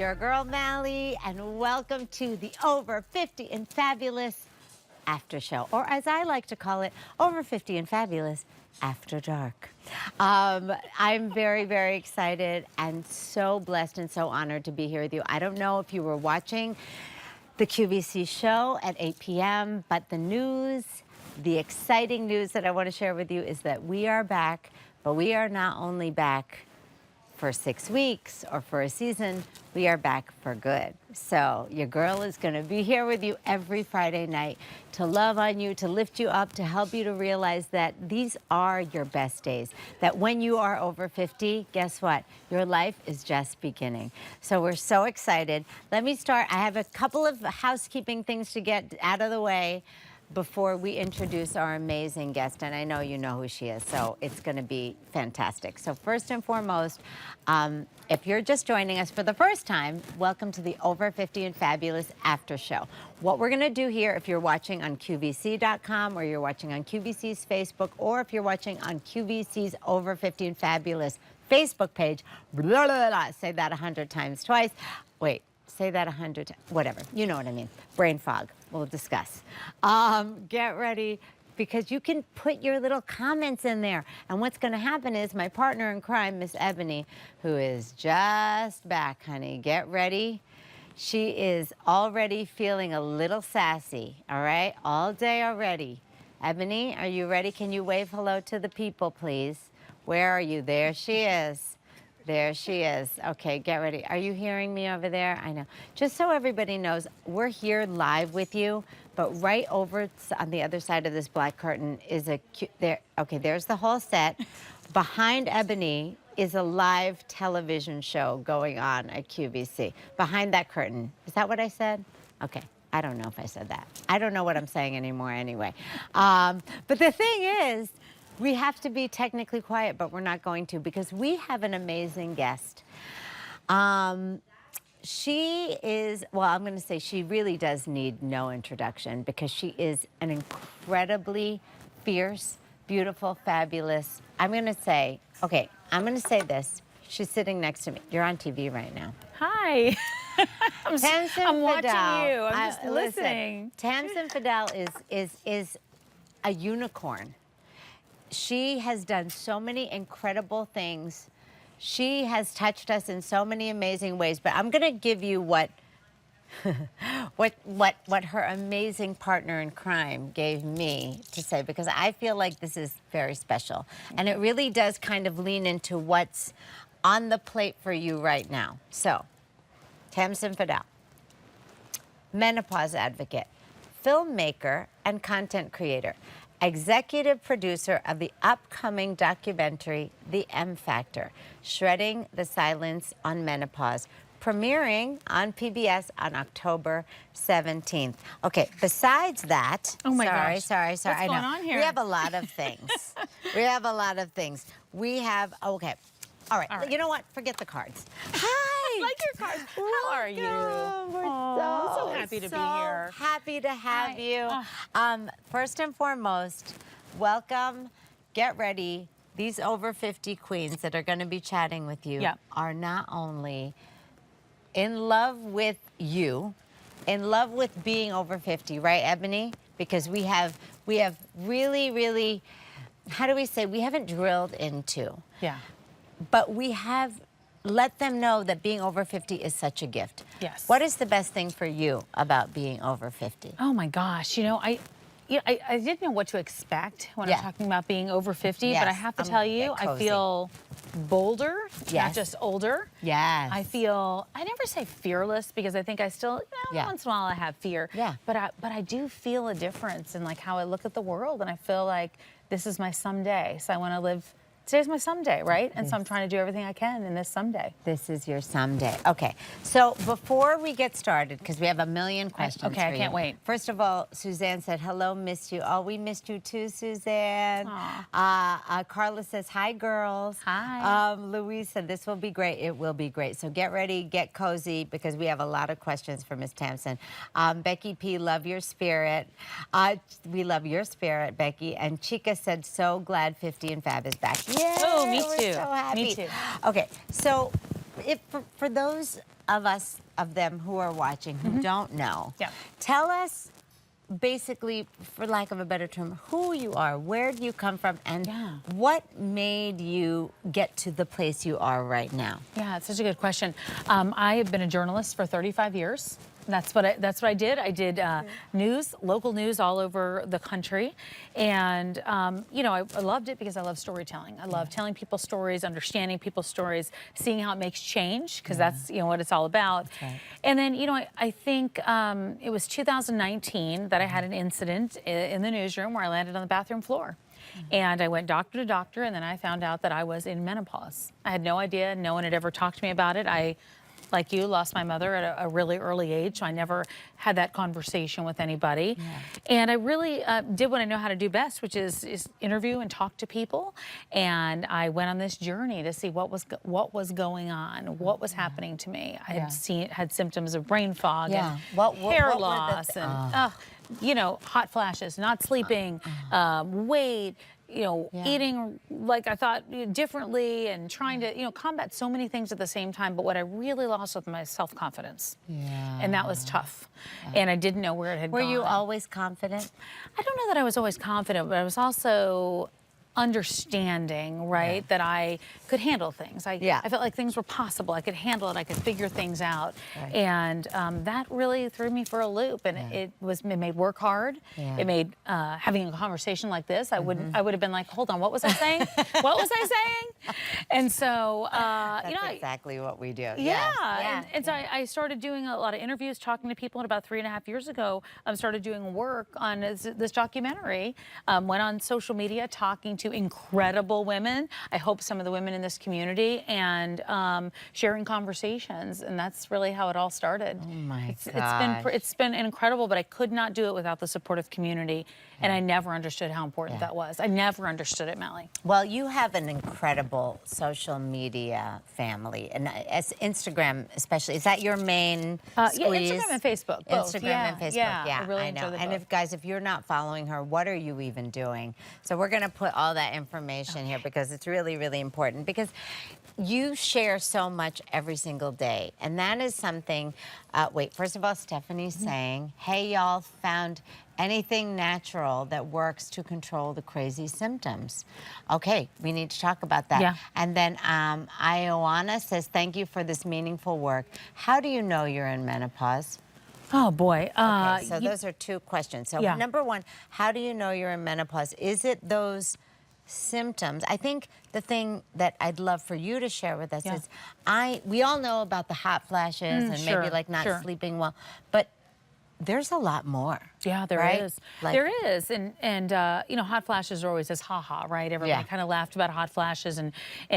your girl, Mally, and welcome to the Over 50 and Fabulous After Show, or as I like to call it, Over 50 and Fabulous After Dark. I'm very, very excited and so blessed and so honored to be here with you. I don't know if you were watching the QVC show at 8 p.m., but the exciting news that I want to share with you is that we are back, but we are not only back for 6 weeks or for a season, we are back for good. So your girl is going to be here with you every Friday night to love on you, to lift you up, to help you to realize that these are your best days. That when you are over 50, guess what? Your life is just beginning. So we're so excited. Let me start. I have a couple of housekeeping things to get out of the way before we introduce our amazing guest, and I know you know who she is, so it's going to be fantastic. So first and foremost, if you're just joining us for the first time, welcome to the Over 50 and Fabulous After Show. What we're going to do here, if you're watching on QVC.com or you're watching on QVC's Facebook, or if you're watching on QVC's Over 50 and Fabulous Facebook page, blah, blah, blah, say that 100 times twice. Wait. Say that 100 times, whatever, you know what I mean. Brain fog, we'll discuss. Get ready, because you can put your little comments in there. And what's gonna happen is my partner in crime, Miss Ebony, who is just back, honey, get ready. She is already feeling a little sassy, all right? All day already. Ebony, are you ready? Can you wave hello to the people, please? Where are you? There she is. There she is. Okay, get ready. Are you hearing me over there? I know. Just so everybody knows, we're here live with you, but right over on the other side of this black curtain is okay, there's the whole set. Behind Ebony is a live television show going on at QVC. Behind that curtain. Is that what I said? Okay. I don't know if I said that. I don't know what I'm saying anymore anyway. But the thing is, we have to be technically quiet, but we're not going to, because we have an amazing guest. She is, well, I'm going to say she really does need no introduction, because she is an incredibly fierce, beautiful, fabulous, I'm going to say this. She's sitting next to me. You're on TV right now. Hi. I'm watching you. I'm just Listen, listening. Tamsen Fadal is a unicorn. She has done so many incredible things. She has touched us in so many amazing ways. But I'm going to give you what her amazing partner in crime gave me to say, because I feel like this is very special. And it really does kind of lean into what's on the plate for you right now. So, Tamsen Fadal, menopause advocate, filmmaker, and content creator, executive producer of the upcoming documentary, The M Factor, Shredding the Silence on Menopause, premiering on PBS on October 17th. Okay, besides that, oh my gosh. Sorry. What's I know. going on here? We have a lot of things. We have, okay. All right. You know what? Forget the cards. Hi. I like your cards. How are you? We're so happy to be here. Happy to have Hi. you. First and foremost, welcome. Get ready. These over 50 queens that are going to be chatting with you are not only in love with you, in love with being over 50, right, Ebony? Because we have really, really, how do we say, we haven't drilled into. Yeah. But we have let them know that being over 50 is such a gift. Yes. What is the best thing for you about being over 50? Oh my gosh, you know, I didn't know what to expect when I'm talking about being over 50, but I have to tell you, I feel bolder, not just older. Yes. I never say fearless, because I think I still, once in a while I have fear. Yeah. But I do feel a difference in like how I look at the world, and I feel like this is my someday. So I want to live. Today's my someday, right? And so I'm trying to do everything I can in this someday. This is your someday. Okay, so before we get started, because we have a million questions for you. I can't wait. First of all, Suzanne said, hello, missed you. Oh, we missed you too, Suzanne. Carla says, hi, girls. Hi. Louise said, this will be great. It will be great. So get ready, get cozy, because we have a lot of questions for Miss Tamsen. Becky P, love your spirit. We love your spirit, Becky. And Chica said, so glad 50 and Fab is back. Yay, oh, me we're too. So happy. Me too. Okay, so if for those of them who are watching who don't know, Yeah. tell us basically, for lack of a better term, who you are, where do you come from, and Yeah. what made you get to the place you are right now? Yeah, it's such a good question. I have been a journalist for 35 years. That's what I did. I did news, local news all over the country, and you know, I loved it because I love storytelling. I love telling people stories, understanding people's stories, seeing how it makes change, because that's what it's all about. right. And then I think it was 2019 that I had an incident in the newsroom where I landed on the bathroom floor. And I went doctor to doctor, and then I found out that I was in menopause. I had no idea. No one had ever talked to me about it. I, like you, lost my mother at a really early age, so I never had that conversation with anybody. And I really did what I know how to do best, which is interview and talk to people. And I went on this journey to see what was going on, what was happening to me. I had symptoms of brain fog and hair what were the loss and hot flashes, not sleeping, weight, eating like I thought differently, and trying to, combat so many things at the same time. But what I really lost was my self-confidence. And that was tough. And I didn't know where it had gone. Were you always confident? I don't know that I was always confident, but I was also understanding, right, that I could handle things. I felt like things were possible. I could handle it. I could figure things out. And that really threw me for a loop. And it made work hard. It made having a conversation like this, I would have been like, hold on, what was I saying? What was I saying? And so, That's exactly what we do. And so I started doing a lot of interviews, talking to people, and about 3.5 years ago, I started doing work on this documentary. Went on social media talking to incredible women. I hope some of the women in this community, and sharing conversations, and that's really how it all started. Oh my God! It's been incredible, but I could not do it without the supportive community, and I never understood how important that was. I never understood it, Melly. Well, you have an incredible social media family, and as Instagram especially. Is that your main squeeze? Instagram and Facebook, both. Instagram and Facebook, I really know. enjoy the And both. if you're not following her, what are you even doing? So we're going to put all that information here because it's really, really important, because you share so much every single day, and that is something. Wait, first of all, Stephanie's saying, "Hey, y'all, found anything natural that works to control the crazy symptoms." Okay, we need to talk about that. Yeah. And then Ioana says, "Thank you for this meaningful work. How do you know you're in menopause?" Oh boy. Okay, so those are two questions. So Yeah. number one, how do you know you're in menopause? Is it those symptoms? I think the thing that I'd love for you to share with us is, we all know about the hot flashes and maybe like not sleeping well, but there's a lot more. Yeah, there is. There is. And hot flashes are always this ha-ha, right? Everybody kind of laughed about hot flashes and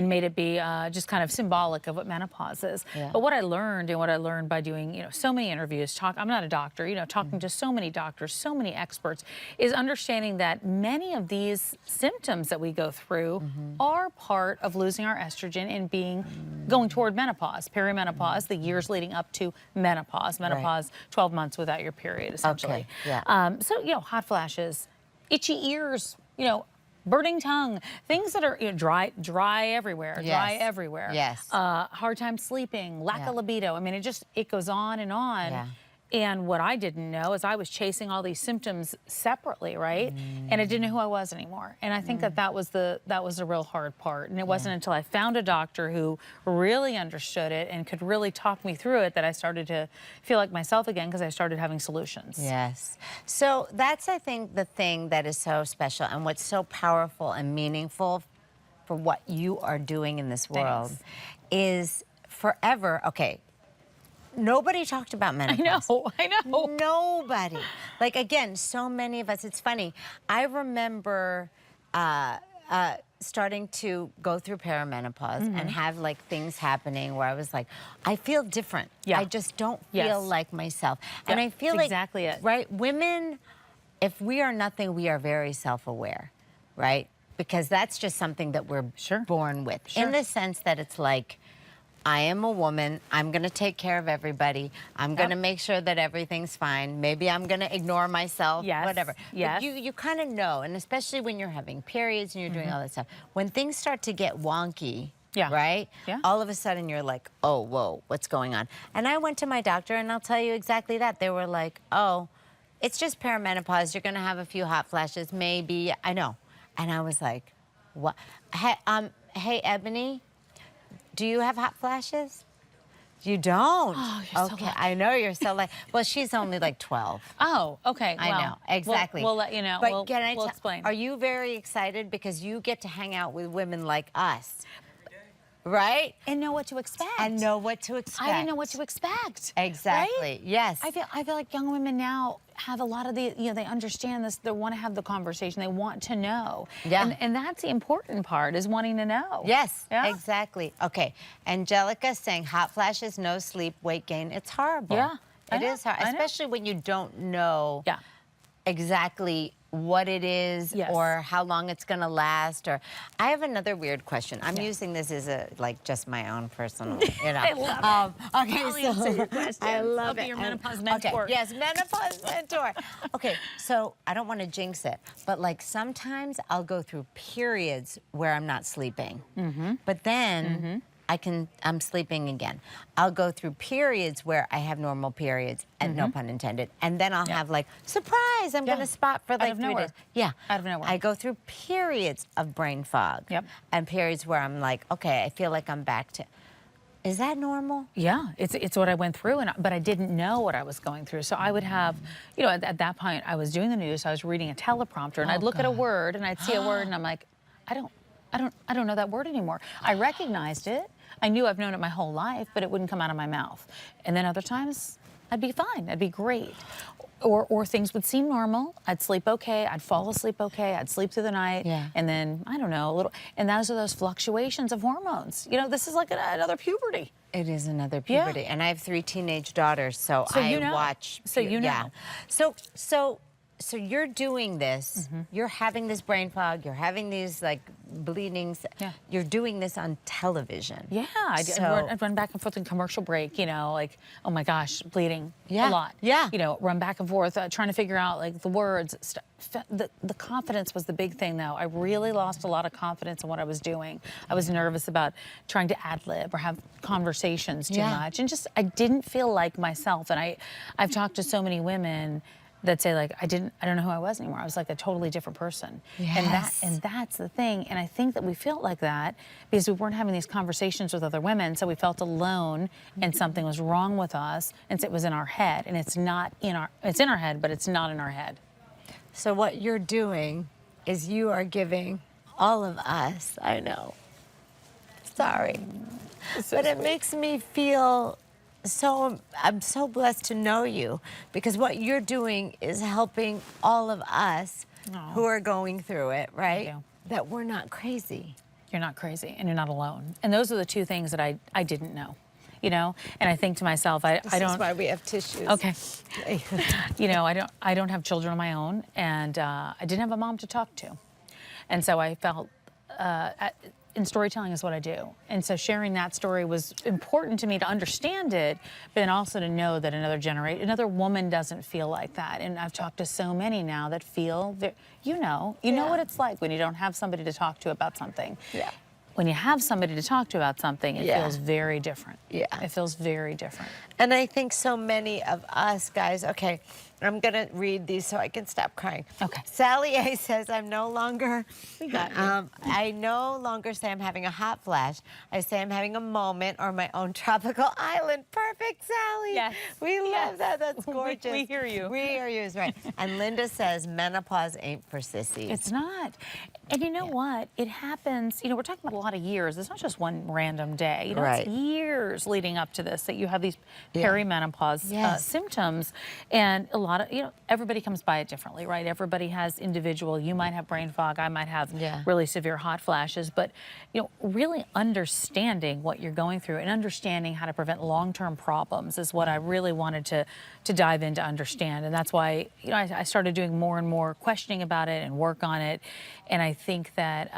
made it be just kind of symbolic of what menopause is. But what I learned, and what I learned by doing, so many interviews, I'm not a doctor, talking to so many doctors, so many experts, is understanding that many of these symptoms that we go through are part of losing our estrogen and going toward menopause, perimenopause, the years leading up to menopause. Menopause, 12 months without your period, essentially. Okay. So, hot flashes, itchy ears, burning tongue, things that are dry everywhere, dry everywhere. Yes. Hard time sleeping, lack of libido. I mean, it goes on and on. Yeah. And what I didn't know is I was chasing all these symptoms separately, right? And I didn't know who I was anymore. And I think that was the real hard part. And it wasn't until I found a doctor who really understood it and could really talk me through it that I started to feel like myself again, because I started having solutions. Yes. So that's, I think, the thing that is so special and what's so powerful and meaningful for what you are doing in this world is forever, okay, nobody talked about menopause. I know. Nobody. Like, again, so many of us, it's funny. I remember starting to go through perimenopause and have like things happening where I was like, I feel different. I just don't feel like myself. And I feel like, exactly it. Right, women, if we are nothing, we are very self-aware, right? Because that's just something that we're born with. In the sense that it's like, I am a woman. I'm going to take care of everybody. I'm going to make sure that everything's fine. Maybe I'm going to ignore myself, whatever. But you kind of know, and especially when you're having periods and you're doing all that stuff. When things start to get wonky, Yeah. Right? Yeah. All of a sudden you're like, oh, whoa, what's going on? And I went to my doctor and I'll tell you exactly that. They were like, oh, it's just perimenopause. You're going to have a few hot flashes, maybe. I know. And I was like, what? Hey, Ebony, do you have hot flashes? You don't? Oh, you're so okay, lucky. I know you're so like. Well, she's only like 12. Oh, okay. I well, know, exactly. We'll let you know. But We'll explain. Are you very excited because you get to hang out with women like us, right? And know what to expect. And know what to expect. I didn't know what to expect. Exactly. Right? Yes. I feel like young women now have a lot of the, they understand this. They want to have the conversation. They want to know. Yeah. And that's the important part, is wanting to know. Yes, Yeah. exactly. Okay, Angelica saying hot flashes, no sleep, weight gain. It's horrible. Yeah, It is hard, I know. especially when you don't know Yeah. exactly what it is Yes. or how long it's going to last. Or I have another weird question. I'm using this as just my own personal, I love Okay, I'll so answer your questions. I love I'll be it. your I- menopause mentor. Okay, yes, menopause mentor. Okay, so I don't want to jinx it, but like sometimes I'll go through periods where I'm not sleeping, but then I'm sleeping again. I'll go through periods where I have normal periods, and no pun intended, and then I'll have like, surprise, I'm Yeah. going to spot for like of 3 nowhere. days. Yeah. Out of nowhere. I go through periods of brain fog. Yep. And periods where I'm like, okay, I feel like I'm back to, is that normal? Yeah, it's what I went through, but I didn't know what I was going through. So I would have, at that point, I was doing the news, I was reading a teleprompter, and I'd look at a word, and I'd see a word, and I'm like, I don't know that word anymore. I recognized it. I knew I've known it my whole life, but it wouldn't come out of my mouth. And then other times, I'd be fine. I'd be great. Or things would seem normal. I'd sleep okay. I'd fall asleep okay. I'd sleep through the night. Yeah. And then, I don't know, a little. And those are those fluctuations of hormones. This is like another puberty. It is another Yeah. puberty. And I have 3 teenage daughters, so, So I you know. watch. So you Yeah. know. So you're doing this, you're having this brain fog, you're having these like bleedings. Yeah. You're doing this on television. Yeah, I'd run back and forth in commercial break, like, oh my gosh, bleeding Yeah, a lot. yeah. Run back and forth, trying to figure out like the words. The confidence was the big thing, though. I really lost a lot of confidence in what I was doing. I was nervous about trying to ad lib or have conversations too Yeah. much, and just I didn't feel like myself. And I've talked to so many women that say like I don't know who I was anymore. I was like a totally different person. Yes. And that's the thing. And I think that we felt like that because we weren't having these conversations with other women, so we felt alone and something was wrong with us, and it was in our head. And it's in our head, but it's not in our head. So what you're doing is you are giving all of us, I know, sorry, but it makes me feel I'm so blessed to know you, because what you're doing is helping all of us Aw. who are going through it, right? you. That we're not crazy. You're not crazy and you're not alone. And those are the two things that I didn't know. And I think to myself, I This don't. is why we have tissues. Okay. I don't have children of my own, and I didn't have a mom to talk to, and so I felt. And storytelling is what I do. And so sharing that story was important to me to understand it, but then also to know that another woman doesn't feel like that. And I've talked to so many now that feel, you know Yeah. what it's like when you don't have somebody to talk to about something. Yeah. When you have somebody to talk to about something, it Yeah. feels very different. Yeah. It feels very different. And I think so many of us guys, okay, I'm going to read these so I can stop crying. Okay. Sally A says, I no longer say I'm having a hot flash. I say I'm having a moment or my own tropical island. Perfect, Sally. Yes. We love that. That's We gorgeous. hear you. We hear you, is right. And Linda says, menopause ain't for sissies. It's not. And you know what? It happens, we're talking about a lot of years. It's not just one random day. Right. It's years leading up to this that you have these Yeah. perimenopause Yes. symptoms. And a lot of, everybody comes by it differently, right? Everybody has individual. You might have brain fog. I might have Yeah. really severe hot flashes. But, really understanding what you're going through and understanding how to prevent long-term problems is what I really wanted to dive in to understand. And that's why, I started doing more and more questioning about it and work on it. And I think that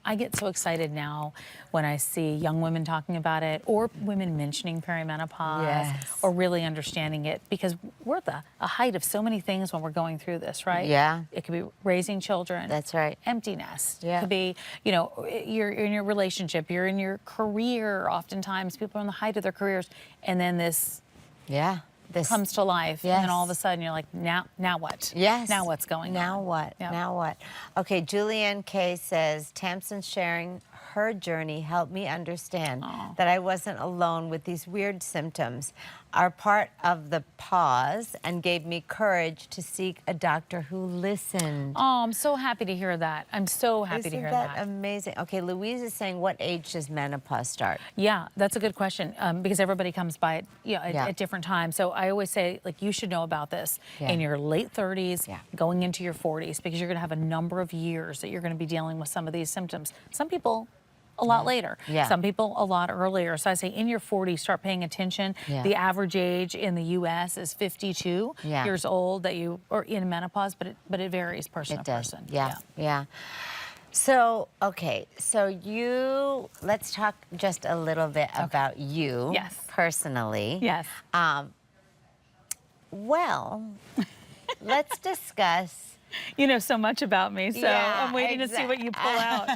I get so excited now when I see young women talking about it or women mentioning perimenopause Yes. or really understanding it, because we're at a height height of so many things when we're going through this, right? Yeah. It could be raising children. That's right. Empty nest. Yeah. It could be, you know, you're in your relationship, you're in your career. Oftentimes people are on the height of their careers, and then this This comes to life, and Yes. then all of a sudden you're like, now what? Yes. Now what's going on? Now what? Yep. Now what? Okay, Julianne K says, Tamsin sharing her journey helped me understand that I wasn't alone with these weird symptoms, are part of the pause, and gave me courage to seek a doctor who listened. Oh, I'm so happy to hear that. I'm so happy to hear Isn't that amazing? Okay, Louise is saying, what age does menopause start? Yeah, that's a good question, because everybody comes by it, at different times. So I always say, like, you should know about this in your late 30s, going into your 40s, because you're going to have a number of years that you're going to be dealing with some of these symptoms. Some people a lot later. Some people a lot earlier. So I say in your 40s, start paying attention. The average age in the U.S. is 52 years old that you are in menopause, but it varies person to person. Yeah. So, okay, so let's talk just a little bit about you personally. Yes. Well, let's discuss. You know so much about me, so I'm waiting to see what you pull out.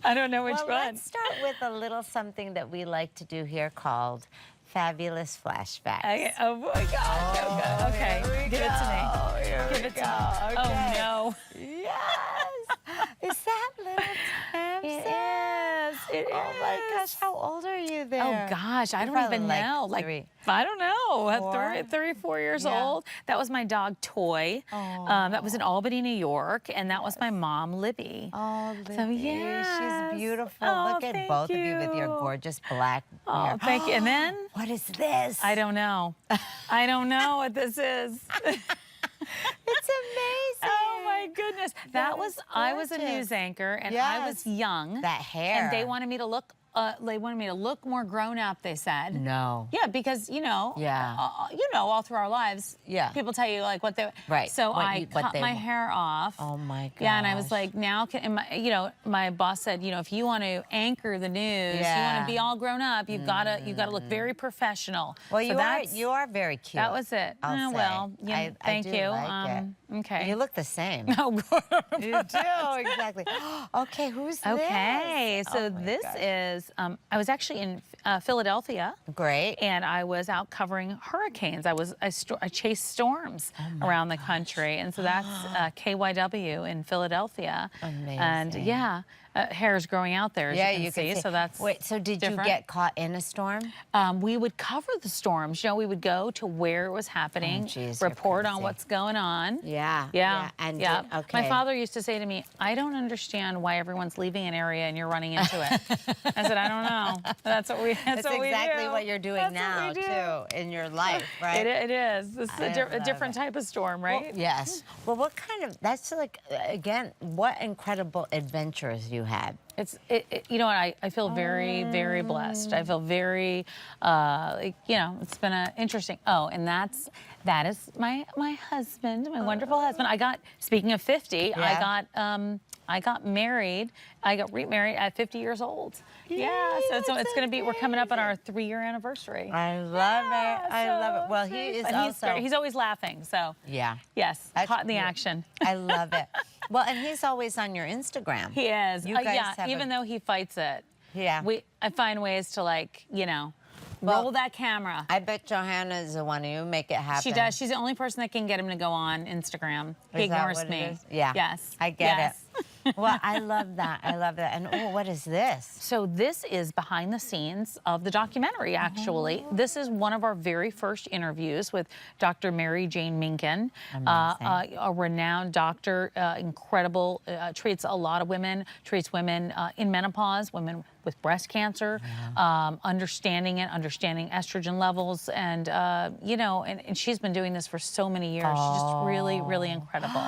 I don't know which one. Let's start with a little something that we like to do here called Fabulous Flashbacks. Oh my God. Okay, give it to me. Give it to me. Oh no. Yes. Is that little Tamsin? It is. It Oh my is. gosh, how old are you there? Oh gosh, I don't Probably even like know. 3. I don't know. Four? 34 years old. That was my dog Toy. That was in Albany, New York, and that was my mom Libby. Oh, Libby. So yes. She's beautiful. Oh, Look at thank both of you with your you. gorgeous black hair. Oh, thank you. And then What is this? I don't know. I don't know what this is. It's amazing. Oh my goodness. That I was a gorgeous. news anchor, and I was young. That hair. And they wanted me to look more grown up, they said. No. Yeah, because all through our lives, people tell you like what they. Right. So What I cut my hair off. Oh my gosh. Yeah, and I was like, now, my boss said, if you want to anchor the news, you want to be all grown up, you've got to look very professional. Well, So you are very cute. That was it. I'll say. Well, thank do you. Like it. Okay. You look the same. Oh, You do, exactly. Okay, who's this? okay. So Oh my this gosh. is, I was actually in Philadelphia. Great. And I was out covering hurricanes. I chased storms around the country, and so that's KYW in Philadelphia. Amazing. And hair's growing out there, as you can see. So that's Wait, so did different. you get caught in a storm? We would cover the storms. We would go to where it was happening, geez, you're report on crazy. what's going on. Yeah. And yeah. okay. My father used to say to me, I don't understand why everyone's leaving an area and you're running into it. I said, I don't know. That's what we That's what we exactly do. what you're doing That's now, what we do. too, in your life, right? It is. This is a love different it. type of storm, right? Yes. Well, what kind of, that's like, again, what incredible adventures you had. You know what, I feel very, very blessed. I feel very, it's been interesting. Oh, and that is my husband, my wonderful husband. Speaking of 50, I got married. I got remarried at 50 years old. Yeah, so it's going to be, we're coming up on our 3-year anniversary. I love it. I love it. Well, he is also. He's always laughing, so. Yeah. Yes, That's caught in the good. action. I love it. Well, and he's always on your Instagram. He is. You guys have even though he fights it. Yeah. I find ways to roll that camera. I bet Johanna is the one who make it happen. She does. She's the only person that can get him to go on Instagram. He Is that ignores what it me. is? Yeah. Yes. I get yes. it. Well, I love that. I love that. And what is this? So this is behind the scenes of the documentary, actually. This is one of our very first interviews with Dr. Mary Jane Minkin, a renowned doctor, incredible, treats a lot of women, treats women in menopause, women with breast cancer, understanding estrogen levels, and and she's been doing this for so many years. She's just really, really incredible.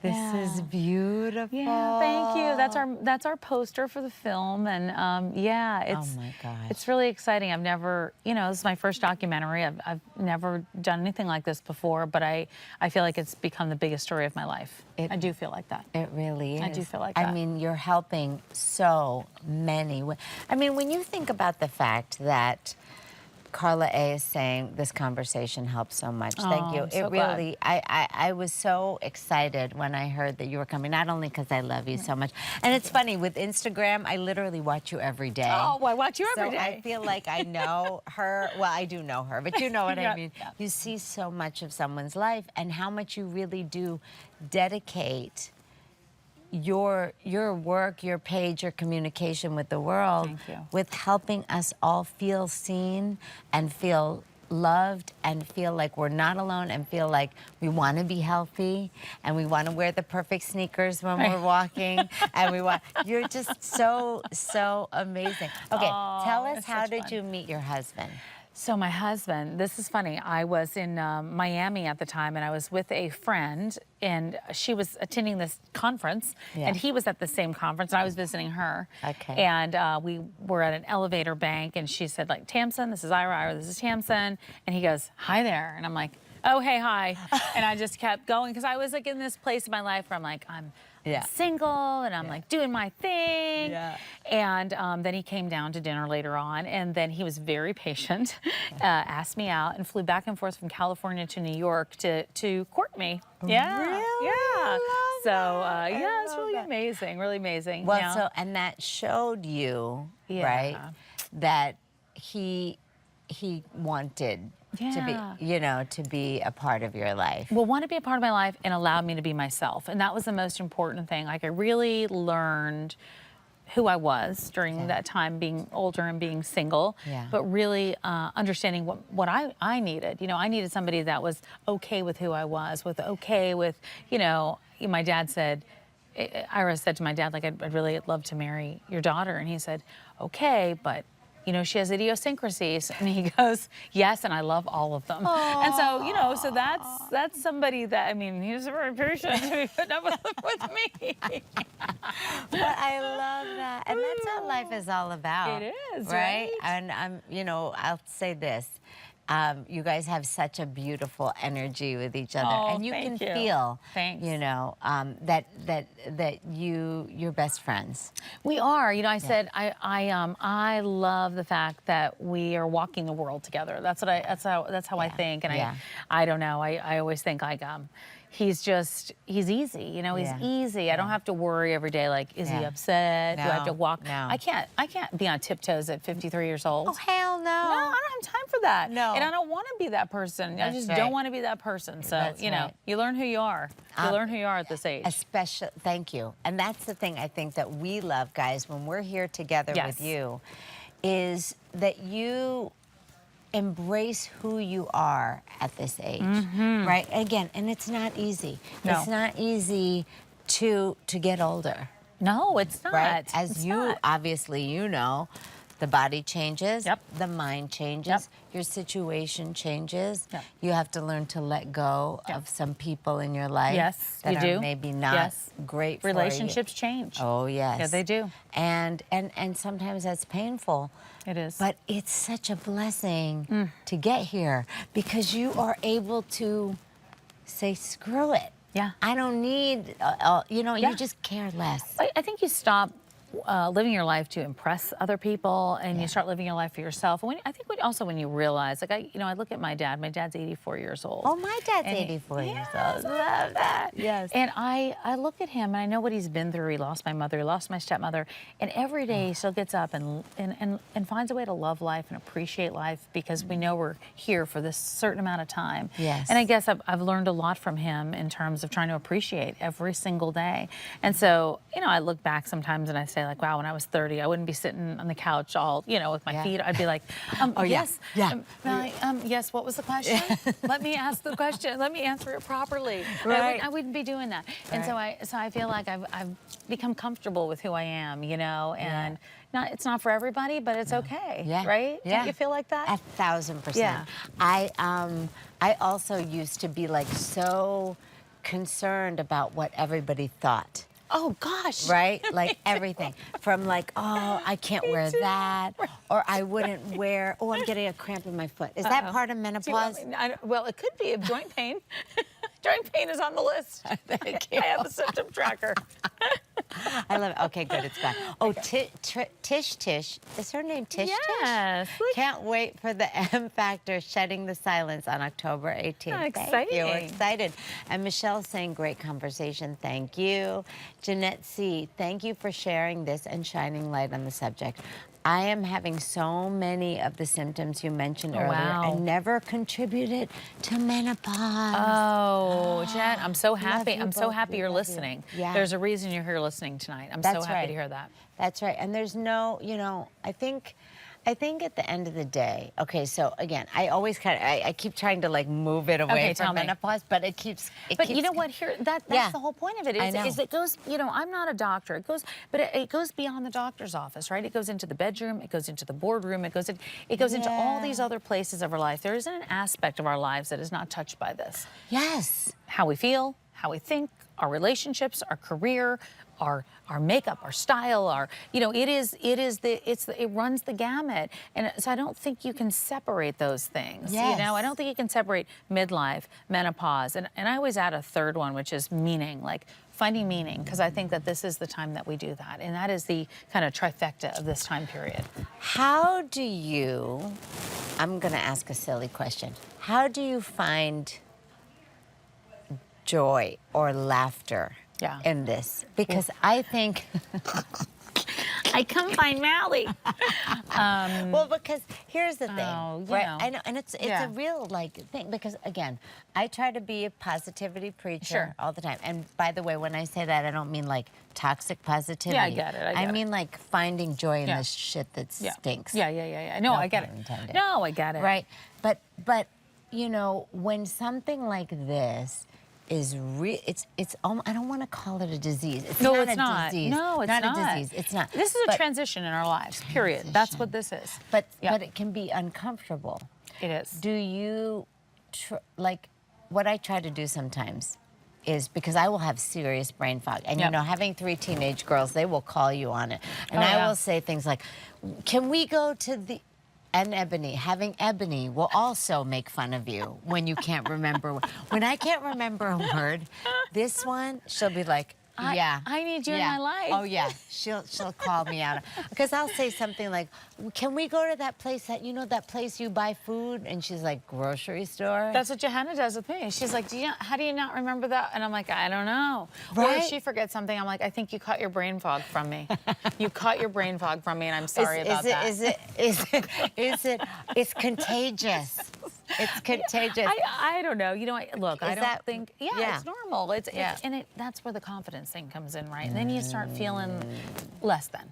This is beautiful. Yeah, thank you. That's our poster for the film, and it's oh my gosh, it's really exciting. I've never, this is my first documentary. I've never done anything like this before, but I feel like it's become the biggest story of my life. I do feel like that. It really is. I do feel like I that. mean, you're helping so many. I mean, when you think about the fact that Carla A is saying this conversation helps so much. Thank you. I'm so It really, I was so excited when I heard that you were coming, not only because I love you so much. And it's funny, with Instagram, I literally watch you every day. Oh, I watch you every So day. I feel like I know her. Well, I do know her, but you know what I Yeah, mean. yeah. You see so much of someone's life and how much you really do dedicate your work, your page, your communication with the world, Thank you. with helping us all feel seen and feel loved and feel like we're not alone and feel like we want to be healthy and we want to wear the perfect sneakers when we're walking and we want. You're just so amazing. Okay, tell us, it's how such did fun. you meet your husband? So my husband, this is funny. I was in Miami at the time, and I was with a friend, and she was attending this conference, Yeah. and he was at the same conference, and I was visiting her. Okay. And we were at an elevator bank, and she said, like, Tamsin, this is Ira, this is Tamsin. And he goes, hi there. And I'm like, oh, hey, hi. And I just kept going, because I was like in this place in my life where I'm like, I'm Yeah. single, and I'm like doing my thing. Yeah. And then he came down to dinner later on, and then he was very patient, asked me out, and flew back and forth from California to New York to court me. Yeah, Really? yeah. I love So that. yeah, it's love really that. amazing, really amazing. Well, Now- so and that showed you, Yeah. right, that he wanted Yeah. to be, to be a part of your life. Well, want to be a part of my life and allowed me to be myself. And that was the most important thing. Like, I really learned who I was during that time, being older and being single, Yeah. but really understanding what I needed. I needed somebody that was okay with who I was, okay with, my dad said, Ira said to my dad, like, I'd really love to marry your daughter. And he said, okay, but she has idiosyncrasies. And he goes, yes, and I love all of them. Aww. And so, so that's somebody that, I mean, he's very patient to be putting up with me. But I love that. And that's what life is all about. It is, right? right? And I'll say this. You guys have such a beautiful energy with each other, Oh, and you thank can you. feel, Thanks. that you're best friends. We are. I said I love the fact that we are walking the world together. That's how I think. And Yeah. I don't know. I always think like he's easy. He's Yeah. easy. I don't have to worry every day. Like, is he Yeah. upset? Do I have to No, walk? no. I can't be on tiptoes at 53 years old. Oh, hell no. No, I don't have time for that. No. And I don't want to be that person. I That's just right. don't want to be that person. So, That's right. you learn who you are. You learn who you are at this age. Especially, thank you. And that's the thing I think that we love, guys, when we're here together Yes. with you, is that you embrace who you are at this age, right? Again, and it's not easy. No. It's not easy to get older, No, it's not. right? As It's you not. obviously the body changes, Yep. the mind changes, Yep. your situation changes. Yep. You have to learn to let go Yep. of some people in your life Yes, that you are do. maybe not Yes. great for you. Relationships change. Oh, yes. Yeah, they do. And sometimes that's painful. It is. But it's such a blessing to get here because you are able to say, screw it. Yeah. I don't need, Yeah. you just care less. I think you stop living your life to impress other people, and you start living your life for yourself. And I think when you realize, like I look at my dad. My dad's 84 years old. Oh, my dad's And 84 years yes, old. love that. Yes. And I look at him, and I know what he's been through. He lost my mother, he lost my stepmother, and every day he still gets up and finds a way to love life and appreciate life because we know we're here for this certain amount of time. Yes. And I guess I've learned a lot from him in terms of trying to appreciate every single day. And so, I look back sometimes and I say, like, wow, when I was 30, I wouldn't be sitting on the couch all, with my Yeah. feet. I'd be like, Oh, yeah. yes, Yeah. Yes, what was the question? Let me ask the question. Let me answer it properly. Right. I wouldn't be doing that. And so I feel like I've become comfortable with who I am, and it's not for everybody, but it's okay. Yeah. Right? Yeah. Don't you feel like that? 1,000%. Yeah. I also used to be like so concerned about what everybody thought. Oh gosh. Right? Like everything. From like, oh, I can't wear too. that. Or I wouldn't wear, oh, I'm getting a cramp in my foot. Is that part of menopause? Well, it could be a joint pain. Joint pain is on the list. I have the symptom tracker. I love it. Okay, good. It's gone. Oh, Tish Tish. Is her name Tish Yes. Tish? Can't wait for the M Factor Shedding the Silence on October 18th. Thank you. We're Exciting. excited. And Michelle saying, great conversation. Thank you. Jeanette C., thank you for sharing this and shining light on the subject. I am having so many of the symptoms you mentioned earlier wow. and never contributed to menopause. Oh, Jen, I'm so happy. you I'm so both. happy We you're love you. listening. Yeah. There's a reason you're here listening tonight. I'm That's so happy right. to hear that. That's right. And there's no, you know, I think at the end of the day, okay, so again, I always I keep trying to like move it away Okay, from tell me. menopause, but it keeps. But you know what? Here, that's Yeah. the whole point of it. I know. Is it goes. You know, I'm not a doctor. It goes, but it goes beyond the doctor's office, right? It goes into the bedroom. It goes into the boardroom. It goes into all these other places of our life. There isn't an aspect of our lives that is not touched by this. Yes. How we feel, how we think, our relationships, our career, our makeup, our style, it runs the gamut. And so I don't think you can separate those things. Yes. You know, I don't think you can separate midlife, menopause, and I always add a third one, which is meaning, like finding meaning, because I think that this is the time that we do that. And that is the kind of trifecta of this time period. How do you, I'm going to ask a silly question. How do you find joy or laughter in this? Because I think I come find Mally. well, because here's the thing, you right? know. I know, and it's a real like thing. Because again, I try to be a positivity preacher all the time. And by the way, when I say that, I don't mean like toxic positivity. Yeah, I get it. I mean like finding joy in this shit that stinks. Yeah. No, I get it. Intended. No, I get it. Right, but you know, when something like this is it's I don't want to call it a disease. It's No, not it's a not. disease. No, it's not. a disease. It's not. This is a transition in our lives, period. That's what this is. But it can be uncomfortable. It is. Do you like what I try to do sometimes is because I will have serious brain fog. And you know, having 3 teenage girls, they will call you on it. And I will say things like, "Can we go to the..." And having Ebony will also make fun of you when you can't remember. When I can't remember a word, this one, she'll be like, I need you in my life. Oh yeah, she'll call me out because I'll say something like, "Can we go to that place that place you buy food?" And she's like, "Grocery store." That's what Johanna does with me. She's like, how do you not remember that? And I'm like, I don't know. Right? Or if she forgets something, I'm like, I think you caught your brain fog from me. You caught your brain fog from me, and I'm sorry about that. It's contagious. It's contagious. I don't know. You know, look, I don't think. Yeah, it's normal. That's where the confidence thing comes in, right? And then you start feeling less than.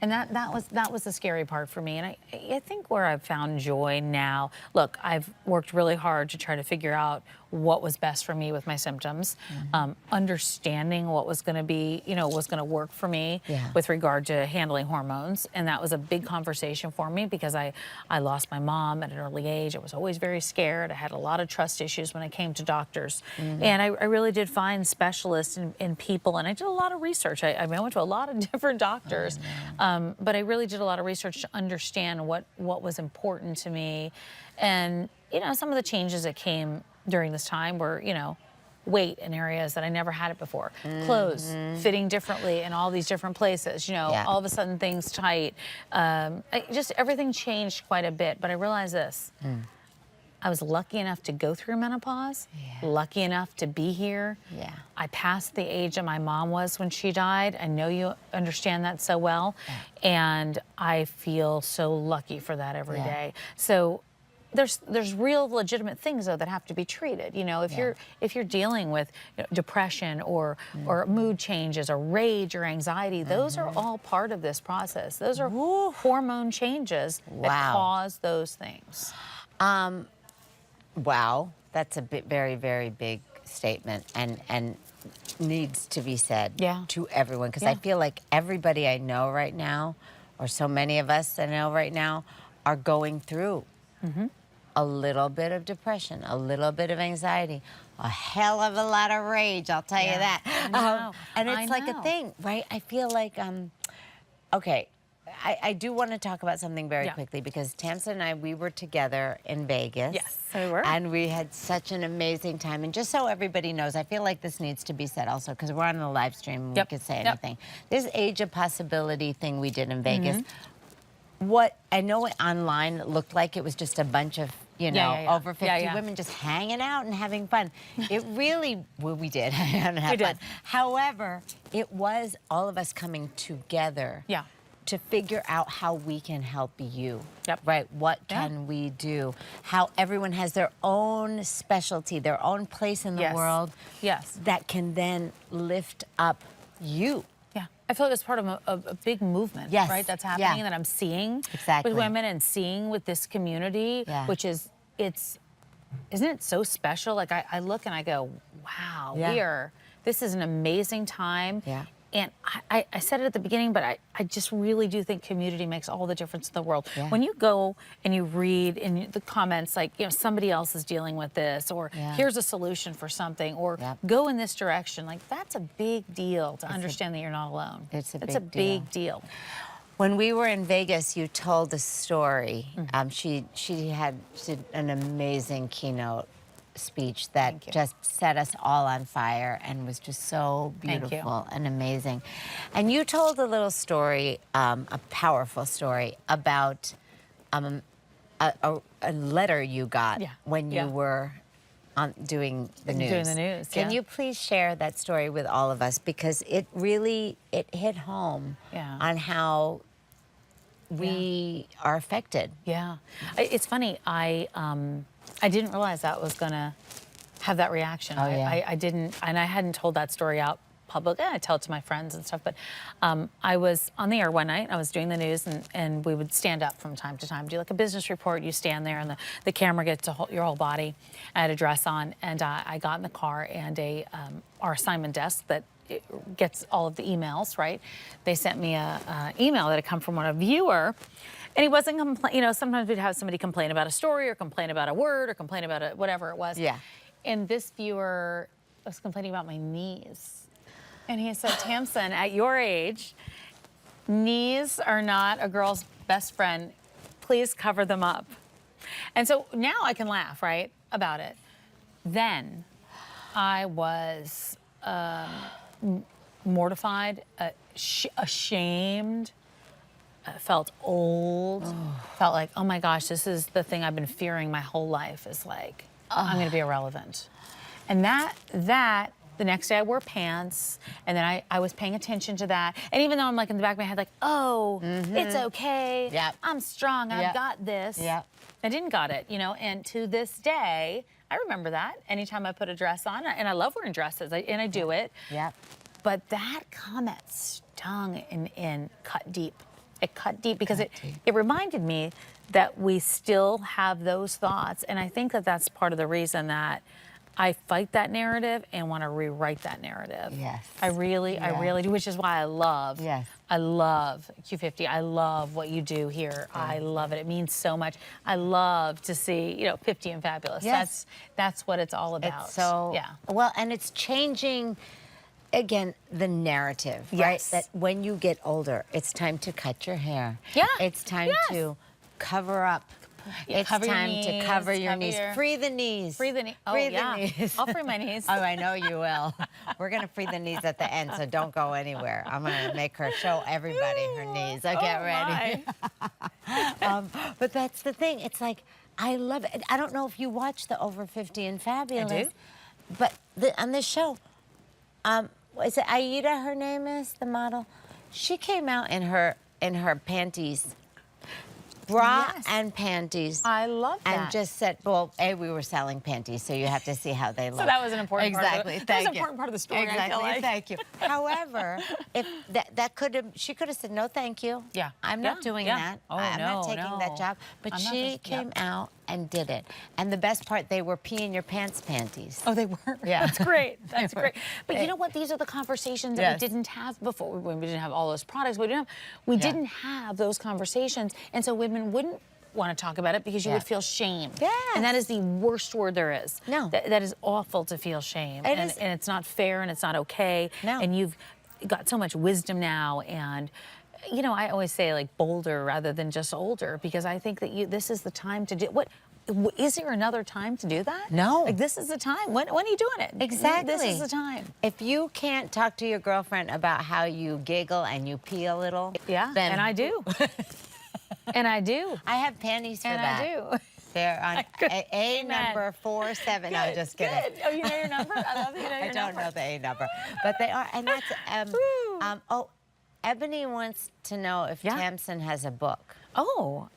And that was the scary part for me. And I think where I've found joy now, look, I've worked really hard to try to figure out what was best for me with my symptoms, understanding what was going to be, was going to work for me with regard to handling hormones. And that was a big conversation for me because I lost my mom at an early age. I was always very scared. I had a lot of trust issues when it came to doctors. And I really did find specialists in people. And I did a lot of research. I went to a lot of different doctors. But I really did a lot of research to understand what was important to me. And, some of the changes that came during this time were, weight in areas that I never had it before. Clothes fitting differently in all these different places, all of a sudden things tight. Just everything changed quite a bit. But I realized this. I was lucky enough to go through menopause, lucky enough to be here. I passed the age that my mom was when she died. I know you understand that so well. And I feel so lucky for that every day. So there's real legitimate things though that have to be treated. If you're dealing with depression or mood changes or rage or anxiety, those are all part of this process. Those are hormone changes that cause those things. Wow, that's a very, very big statement and needs to be said to everyone because I feel like everybody I know right now, or so many of us I know right now, are going through a little bit of depression, a little bit of anxiety, a hell of a lot of rage, I'll tell you that. I know. And it's like a thing, right? I feel like, okay, I do want to talk about something very Yeah. quickly because Tamsin and I, we were together in Vegas. Yes, we were. And we had such an amazing time. And just so everybody knows, I feel like this needs to be said also because we're on the live stream and Yep, we could say yep. anything. This Age of Possibility thing we did in Vegas, Mm-hmm. what I know it online looked like it was just a bunch of, you know, yeah. over 50 Yeah. women just hanging out and having fun. It really, well, we did and have We did. fun. However, it was all of us coming together Yeah. to figure out how we can help you. Yep. Right? What Yeah. can we do? How everyone has their own specialty, their own place in the Yes. world Yes. that can then lift up you. Yeah, I feel like it's part of a big movement, Yes, right? That's yeah. happening that I'm seeing Exactly. with women and seeing with this community, Yeah. which is, isn't it so special? Like I look and I go, wow, Yeah. this is an amazing time. Yeah. And I said it at the beginning, but I just really do think community makes all the difference in the world. Yeah. When you go and you read in the comments, like, you know, somebody else is dealing with this, or Yeah. here's a solution for something, or Yep. go in this direction, like that's a big deal to understand that you're not alone. It's a It's big big deal. When we were in Vegas, you told a story. Mm-hmm. She did an amazing keynote speech that Thank you. just set us all on fire and was just so Thank you. beautiful and amazing. And you told a little story, a powerful story about a letter you got Yeah, when you yeah. were doing the news. Doing the news, Can yeah. you please share that story with all of us because it really hit home Yeah. on how we are affected. Yeah, it's funny. I didn't realize that was gonna have that reaction. Oh, yeah. I didn't, and I hadn't told that story out publicly. I tell it to my friends and stuff. But I was on the air one night. I was doing the news, and we would stand up from time to time, do like a business report. You stand there, and the camera gets to your whole body. I had a dress on, and I got in the car, and our assignment desk that gets all of the emails, right? They sent me a email that had come from a viewer, and he wasn't you know, sometimes we'd have somebody complain about a story or complain about a word or complain about whatever it was. Yeah. And this viewer was complaining about my knees. And he said, Tamsin, at your age, knees are not a girl's best friend. Please cover them up. And so now I can laugh, right, about it. Then I was mortified, ashamed, felt old, felt like, oh my gosh, this is the thing I've been fearing my whole life is like, I'm gonna be irrelevant. And that, the next day I wore pants, and then I was paying attention to that. And even though I'm like in the back of my head, like, oh, it's okay. Yep. I'm strong, I've Yep. got this. Yep. I didn't got it, you know, and to this day, I remember that anytime I put a dress on, and I love wearing dresses, and I do it. Yep. But that comment stung and cut deep. It cut deep because it reminded me that we still have those thoughts. And I think that that's part of the reason that I fight that narrative and want to rewrite that narrative. Yes. I really do, which is why I love Q50. I love what you do here. I love it. It means so much. I love to see, you know, 50 and Fabulous. Yes. That's what it's all about. It's so yeah. well, and it's changing again the narrative, right? Yes. That when you get older, it's time to cut your hair. Yeah. It's time Yes. to cover up. Yeah, It's cover your time to knees, cover your cover knees. your- Free the knees. Free the knee. Oh, Free yeah. the knees. I'll free my knees. Oh, I know you will. We're going to free the knees at the end, so don't go anywhere. I'm going to make her show everybody her knees. So get ready. My. But that's the thing. It's like, I love it. I don't know if you watch the Over 50 and Fabulous. I do. But on this show, is it Aida, her name is, the model? She came out in her panties. Bra Yes. and panties. I love that. And just said, well, A, we were selling panties, so you have to see how they look. So that was an important part of exactly. that was an Thank you. important part of the story, I feel Exactly. like. Thank you. However, if that could have, she could have said, no, thank you. Yeah. I'm not Yeah. doing Yeah. that. Oh, I'm not no, taking that no. job. But I'm not she just- came yep. out and did it. And the best part, they were pee in your pants panties. Oh, they were? Yeah. That's great. That's were. great. But you know what? These are the conversations that Yes. we didn't have before. When we didn't have all those products, we didn't have those conversations. And so women wouldn't want to talk about it because you Yeah. would feel shame. Yes. And that is the worst word there is. No. That is awful to feel shame. It and, is. and it's not fair and it's not okay. No. And you've got so much wisdom now and you know, I always say like bolder rather than just older, because I think that this is the time to do is there another time to do that? No. Like, this is the time. When are you doing it? Exactly. This is the time. If you can't talk to your girlfriend about how you giggle and you pee a little, Yeah, then and I do. And I do. I have panties for And that. I do. They're on A Amen. number 47. No, just kidding. Good. Oh, you know your number? I love that you know your I don't number. know the A number, but they are, and that's. Ebony wants to know if Yeah. Tamsen has a book. Oh,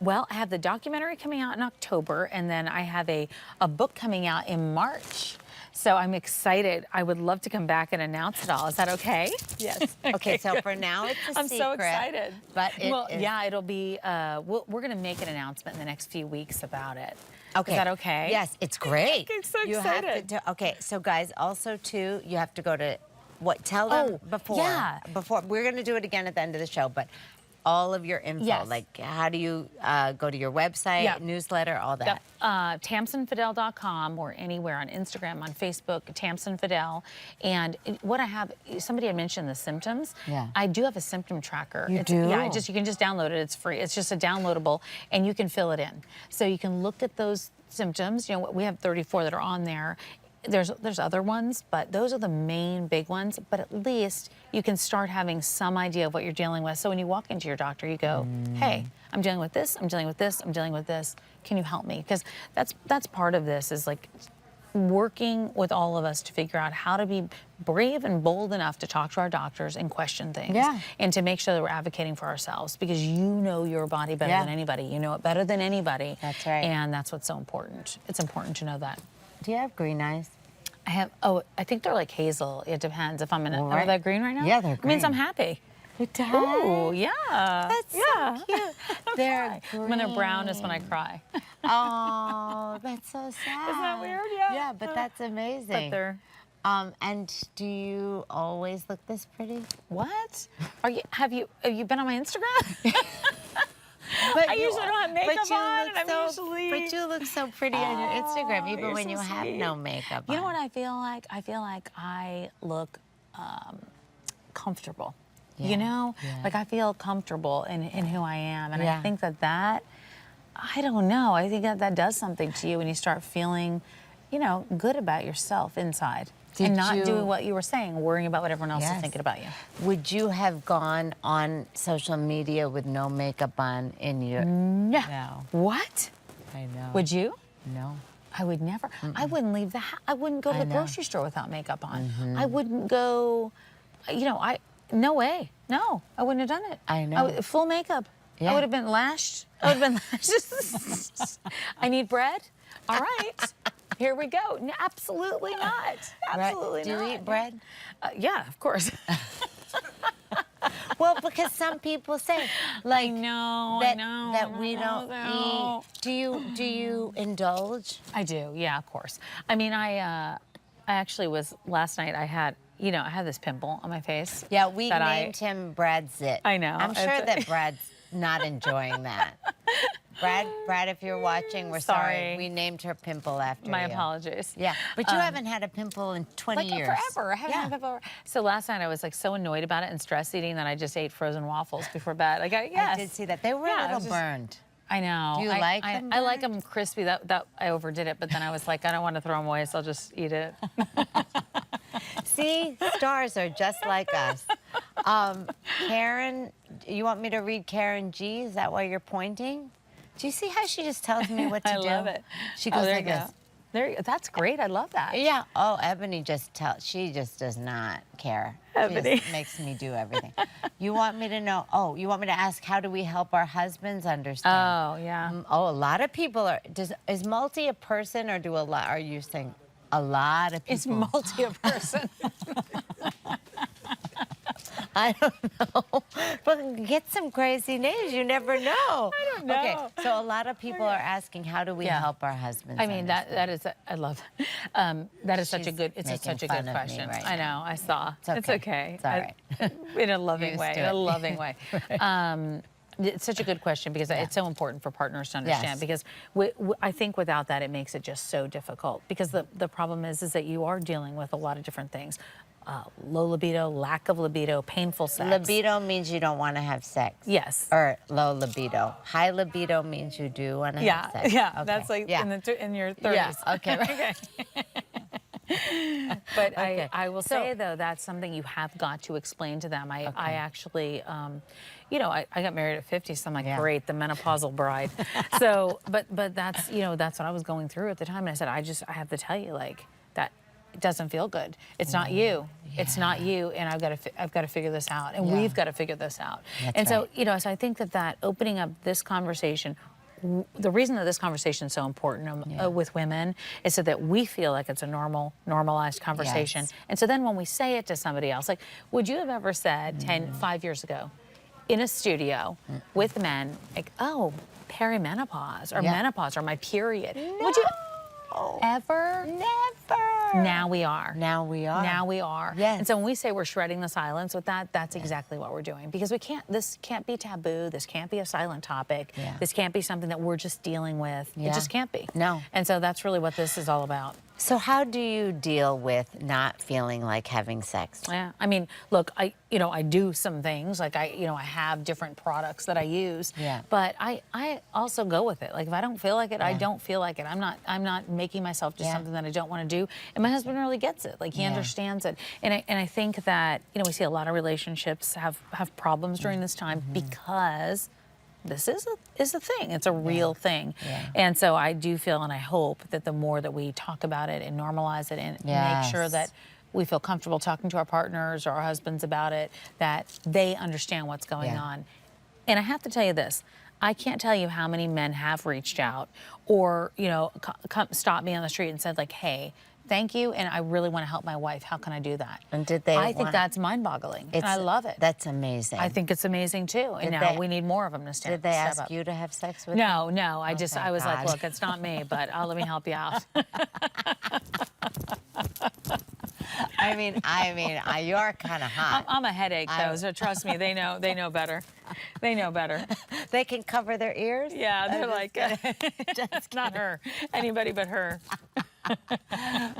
well, I have the documentary coming out in October, and then I have a book coming out in March. So I'm excited. I would love to come back and announce it all. Is that okay? Yes. Okay, so good. for now it's a I'm secret. so excited. But well, yeah, it'll be. We're going to make an announcement in the next few weeks about it. Okay. Is that okay? Yes, it's great. I'm so You have excited. to okay, so guys, also too, you have to go to tell them Oh, before. yeah. Before we're going to do it again at the end of the show, but all of your info, Yes. like how do you go to your website, Yeah. newsletter, all that. TamsenFidel.com, or anywhere on Instagram, on Facebook, Tamsen Fidel. And what I have, somebody had mentioned the symptoms. Yeah. I do have a symptom tracker. You do? Yeah, you can just download it. It's free. It's just a downloadable, and you can fill it in. So you can look at those symptoms. You know, we have 34 that are on there. There's other ones, but those are the main big ones. But at least you can start having some idea of what you're dealing with. So when you walk into your doctor, you go, hey, I'm dealing with this, I'm dealing with this, I'm dealing with this. Can you help me? Because that's part of this, is like working with all of us to figure out how to be brave and bold enough to talk to our doctors and question things. Yeah. And to make sure that we're advocating for ourselves, because you know your body better Yeah. than anybody. You know it better than anybody. That's right. And that's what's so important. It's important to know that. Do you have green eyes? I have, I think they're like hazel. It depends if I'm in Well, Are right. they green right now? Yeah, they're It means green. I'm happy. It does. Ooh, yeah. That's yeah. so cute. They're When they're brown is when I cry. Oh, that's so sad. Isn't that weird? Yeah. Yeah, but that's amazing. But they're, And do you always look this pretty? what? Have you been on my Instagram? But I usually don't have makeup but you on, look and I'm usually- But you look so pretty on your Instagram, even you're when so you have sweet. no makeup You on. know what I feel like? I feel like I look comfortable. Yeah, You know? yeah. Like I feel comfortable in who I am. And Yeah. I think that, I don't know, I think that does something to you when you start feeling, you know, good about yourself inside. Did and not you- doing what you were saying, worrying about what everyone else Yes. is thinking about you. Would you have gone on social media with no makeup on in your... No. No. What? I know. Would you? No. I would never. I wouldn't leave the house. I wouldn't go to I the know. grocery store without makeup on. I wouldn't go. You know, no way. No, I wouldn't have done it. I know. Full makeup. Yeah. I would have been lashed. I would have been lashed. I need bread. All right. Here we go. No, absolutely not. Absolutely Do not. you eat bread? Yeah, of course. Well, because some people say, like, know. that, I know. that we don't know. eat. Do you indulge? I do, yeah, of course. I mean, I actually was last night. I had this pimple on my face. Yeah, we that named him Brad Zit. I know. I'm sure that Brad's not enjoying that. Brad, if you're watching, we're sorry. Sorry. We named her pimple after My you. apologies. Yeah, but you haven't had a pimple in 20 Like years. forever. I haven't had a pimple. So last night I was like so annoyed about it and stress eating that I just ate frozen waffles before bed. I did see that. They were Yeah, I a little was just- burned. I know. Do you like them I like burnt? them crispy. That I overdid it, but then I was like, I don't want to throw them away, so I'll just eat it. See, stars are just like us. Karen, you want me to read Karen G? Is that why you're pointing? Do you see how she just tells me what to I do? love it. She Oh, goes there like you go. this. That's great. I love that. Yeah. Oh, Ebony she just does not care. Ebony. She just makes me do everything. You want me to know, you want me to ask, how do we help our husbands understand? Oh, yeah. Oh, a lot of people are, is multi a person or are you saying a lot of people? It's multi a person. I don't know. But get some crazy names. You never know. I don't know. Okay, so a lot of people are asking, how do we Yeah. help our husbands? I mean, that is, I love that. That is such a She's good, it's making such a fun good of me question. right I know, I saw. It's okay. It's all right. In a loving Used way, to in a it. loving way. It's such a good question because it's so important for partners to understand. Yes. Because I think without that, it makes it just so difficult. Because the problem is that you are dealing with a lot of different things: low libido, lack of libido, painful sex. Libido means you don't want to have sex. Yes. Or low libido. High libido means you do want to have sex. Yeah. Okay. That's like in your 30s. Yeah. Okay. Right. But Okay. I will So- say, though, that's something you have got to explain to them. I actually, I got married at 50, so I'm like, Yeah. great, the menopausal bride. So, but that's, that's what I was going through at the time. And I said, I have to tell you, like, that it doesn't feel good. It's not you. It's not you. And I've got to figure this out. And Yeah. we've got to figure this out. That's and so, right. so I think that opening up this conversation, the reason that this conversation is so important with women is so that we feel like it's a normalized conversation. Yes. And so then when we say it to somebody else, like, would you have ever said 5 years ago in a studio with men, like, oh, perimenopause or menopause or my period? Would you ever? Never. Now we are. Now we are. Now we are. Yes. And so when we say we're shredding the silence with that, that's exactly what we're doing. Because this can't be taboo. This can't be a silent topic. Yeah. This can't be something that we're just dealing with. Yeah. It just can't be. No. And so that's really what this is all about. So how do you deal with not feeling like having sex? Yeah. I mean, look, I do some things, like I have different products that I use. Yeah. But I also go with it. Like if I don't feel like it, I don't feel like it. I'm not making myself do Yeah. something that I don't want to do. And my husband really gets it. Like he Yeah. understands it. And I think that, we see a lot of relationships have problems during this time because this is a thing. It's a real thing. Yeah. And so I do feel, and I hope that the more that we talk about it and normalize it and make sure Yes. that we feel comfortable talking to our partners or our husbands about it, that they understand what's going Yeah. on. And I have to tell you this, I can't tell you how many men have reached out or, stopped me on the street and said like, hey, thank you, and I really want to help my wife. How can I do that? And did they I think want- that's mind-boggling, and I love it. That's amazing. I think it's amazing too, and Did now they- we need more of them to step Did they step ask up. you to have sex with No, I thank was like, God. look, it's not me, but let me help you out. I mean, you're kind of hot. I'm a headache though, so trust me, they know better. They know better. They can cover their ears? Yeah, they're like, it's not her, anybody but her.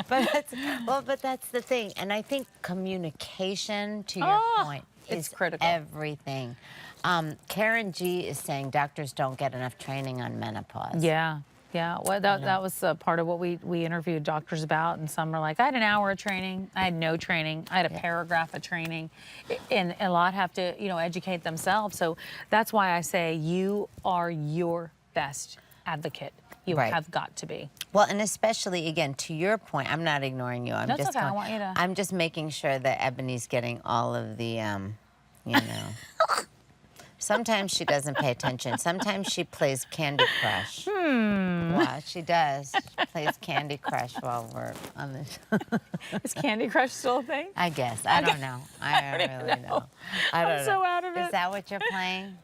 But that's the thing. And I think communication, to your point, it's is critical. everything. Karen G is saying doctors don't get enough training on menopause. Yeah. Well, that was part of what we interviewed doctors about, and some were like, I had an hour of training, I had no training, I had a paragraph of training, and a lot have to, educate themselves. So that's why I say you are your best advocate. You Right. have got to be. Well, and especially, again, to your point, I'm not ignoring you. That's okay, I want you to- I'm just making sure that Ebony's getting all of the, Sometimes she doesn't pay attention. Sometimes she plays Candy Crush. Wow, she does. She plays Candy Crush while we're on this. Is Candy Crush still a thing? I guess. I don't know. I don't really know. I don't I'm so know. out of Is it. that what you're playing?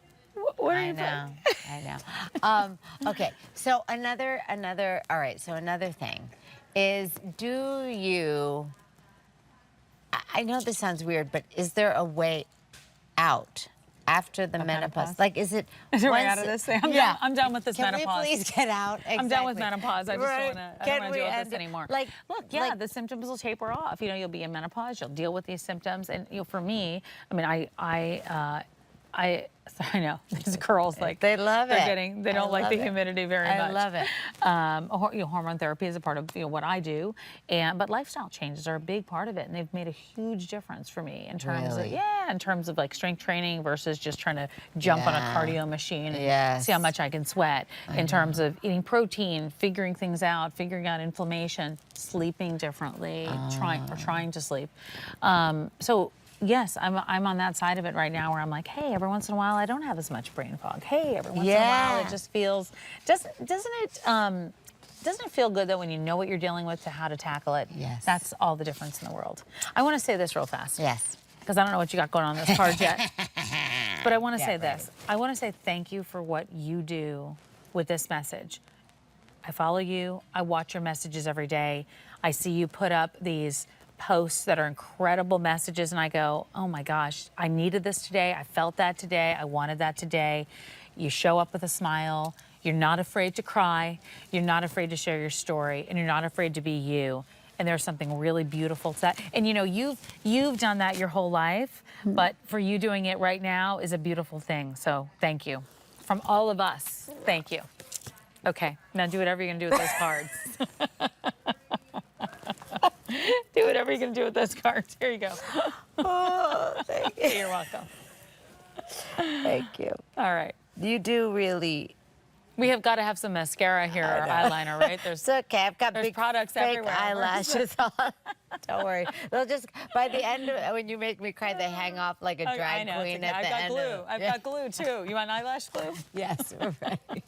What are I you know. Okay. So another. All right. So another thing is, do you? I know this sounds weird, but is there a way out after the menopause? Like, is it? Is there a way once out of it- this thing? Yeah. I'm done with this Can menopause. we please get out? I'm done with Exactly. menopause. I just Right. don't want Can to we deal with end this it? anymore. Like, look, the symptoms will taper off. You'll be in menopause. You'll deal with these symptoms, and for me, I mean, I know these girls They love they're it. getting they I don't like love the it. humidity very much. I love it. Hormone therapy is a part of what I do, but lifestyle changes are a big part of it, and they've made a huge difference for me in terms Really? in terms of like strength training versus just trying to jump on a Yeah. cardio machine and Yes. see how much I can sweat. In terms of eating protein, figuring things out, figuring out inflammation, sleeping differently, trying to sleep. So yes, I'm on that side of it right now where I'm like, hey, every once in a while I don't have as much brain fog. Hey, every once in a while Yeah. it just feels doesn't it feel good though when you know what you're dealing with to how to tackle it? Yes. That's all the difference in the world. I want to say this real fast. Yes. Because I don't know what you got going on in this card yet. But I want to Get say ready. this. I want to say thank you for what you do with this message. I follow you. I watch your messages every day. I see you put up these posts that are incredible messages, and I go, oh my gosh, I needed this today. I felt that today. I wanted that today. You show up with a smile. You're not afraid to cry. You're not afraid to share your story, and you're not afraid to be you. And there's something really beautiful to that. And you know, you've done that your whole life, but for you doing it right now is a beautiful thing. So thank you. From all of us, thank you. Okay, now do whatever you're gonna do with those cards. Do whatever you're gonna do with those cards. Here you go. Oh, thank you. You're welcome. Thank you. All right. You do really. We have got to have some mascara here or eyeliner, right? It's okay. I've got there's big products fake everywhere. eyelashes on. Don't worry. They'll just, by the end of it, when you make me cry, they hang off like a Okay, drag I know. queen It's okay. at the I've end. got glue. I've got glue too. You want eyelash glue? Yes, we're ready.